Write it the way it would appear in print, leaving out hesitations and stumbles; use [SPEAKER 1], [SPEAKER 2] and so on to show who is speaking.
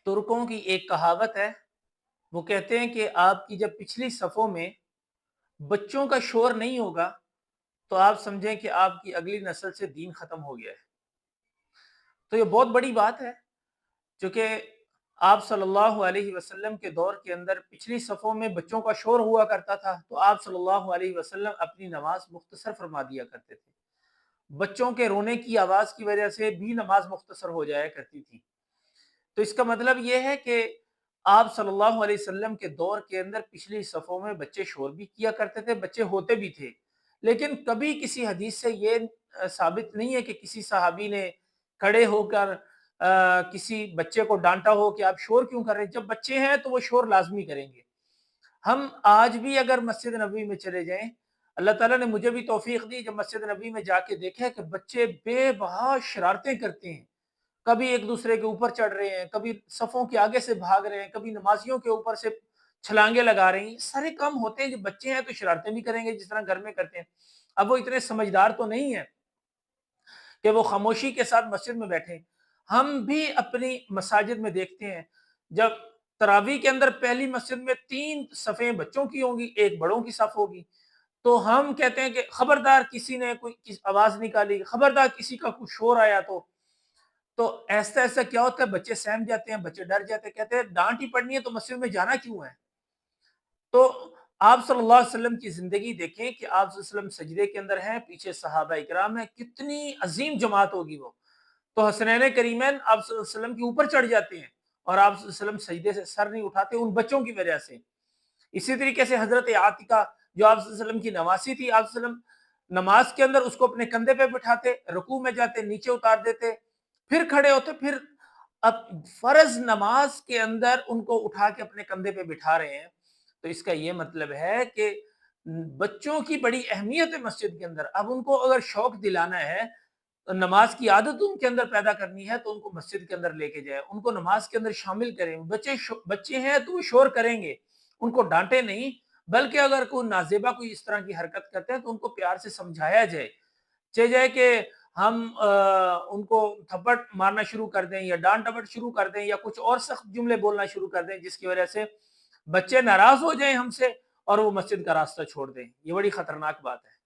[SPEAKER 1] ترکوں کی ایک کہاوت ہے، وہ کہتے ہیں کہ آپ کی جب پچھلی صفوں میں بچوں کا شور نہیں ہوگا تو آپ سمجھیں کہ آپ کی اگلی نسل سے دین ختم ہو گیا ہے۔ تو یہ بہت بڑی بات ہے، چونکہ آپ صلی اللہ علیہ وسلم کے دور کے اندر پچھلی صفوں میں بچوں کا شور ہوا کرتا تھا تو آپ صلی اللہ علیہ وسلم اپنی نماز مختصر فرما دیا کرتے تھے۔ بچوں کے رونے کی آواز کی وجہ سے بھی نماز مختصر ہو جایا کرتی تھی۔ تو اس کا مطلب یہ ہے کہ آپ صلی اللہ علیہ وسلم کے دور کے اندر پچھلی صفوں میں بچے شور بھی کیا کرتے تھے، بچے ہوتے بھی تھے، لیکن کبھی کسی حدیث سے یہ ثابت نہیں ہے کہ کسی صحابی نے کھڑے ہو کر کسی بچے کو ڈانٹا ہو کہ آپ شور کیوں کر رہے ہیں۔ جب بچے ہیں تو وہ شور لازمی کریں گے۔ ہم آج بھی اگر مسجد نبوی میں چلے جائیں، اللہ تعالیٰ نے مجھے بھی توفیق دی جب مسجد نبوی میں جا کے دیکھے کہ بچے بے بہا شرارتیں کرتے ہیں، کبھی ایک دوسرے کے اوپر چڑھ رہے ہیں، کبھی صفوں کے آگے سے بھاگ رہے ہیں، کبھی نمازیوں کے اوپر سے چھلانگے لگا رہے ہیں۔ یہ سارے کام ہوتے ہیں، جب بچے ہیں تو شرارتیں بھی کریں گے جس طرح گھر میں کرتے ہیں۔ اب وہ اتنے سمجھدار تو نہیں ہیں کہ وہ خاموشی کے ساتھ مسجد میں بیٹھیں۔ ہم بھی اپنی مساجد میں دیکھتے ہیں، جب تراویح کے اندر پہلی مسجد میں 3 صفیں بچوں کی ہوں گی، ایک بڑوں کی صف ہوگی، تو ہم کہتے ہیں کہ خبردار کسی نے کوئی آواز نکالی، خبردار کسی کا کچھ شور آیا تو ایسا ایسا کیا ہوتا ہے، بچے سہم جاتے ہیں، بچے ڈر جاتے ہیں، کہتے ہیں ڈانٹ ہی پڑنی ہے تو مسجد میں جانا کیوں ہے۔ تو آپ صلی اللہ علیہ وسلم کی زندگی دیکھیں کہ آپ صلی اللہ علیہ وسلم سجدے کے اندر ہیں، پیچھے صحابہ اکرام ہیں، کتنی عظیم جماعت ہوگی وہ۔ تو حسنین کریمین آپ صلی اللہ علیہ وسلم کے اوپر چڑھ جاتے ہیں اور آپ صلی اللہ علیہ وسلم سجدے سے سر نہیں اٹھاتے ان بچوں کی وجہ سے۔ اسی طریقے سے حضرت عاتقہ جو آپ صلی اللہ علیہ وسلم کی نواسی تھی، آپ صلی اللہ علیہ وسلم نماز کے اندر اس کو اپنے کندھے پہ بٹھاتے، رکوع میں جاتے نیچے اتار دیتے، پھر کھڑے ہوتے، پھر اب فرض نماز کے اندر ان کو اٹھا کے اپنے کندھے پہ بٹھا رہے ہیں۔ تو اس کا یہ مطلب ہے کہ بچوں کی بڑی اہمیت ہے مسجد کے اندر۔ اب ان کو اگر شوق دلانا ہے، نماز کی عادت ان کے اندر پیدا کرنی ہے تو ان کو مسجد کے اندر لے کے جائے، ان کو نماز کے اندر شامل کریں۔ بچے ہیں تو وہ شور کریں گے، ان کو ڈانٹے نہیں، بلکہ اگر کوئی نازیبا کوئی اس طرح کی حرکت کرتے ہیں تو ان کو پیار سے سمجھایا جائے، چاہے جائے کہ ہم ان کو تھپڑ مارنا شروع کر دیں یا ڈانٹ ڈپٹ شروع کر دیں یا کچھ اور سخت جملے بولنا شروع کر دیں جس کی وجہ سے بچے ناراض ہو جائیں ہم سے اور وہ مسجد کا راستہ چھوڑ دیں۔ یہ بڑی خطرناک بات ہے۔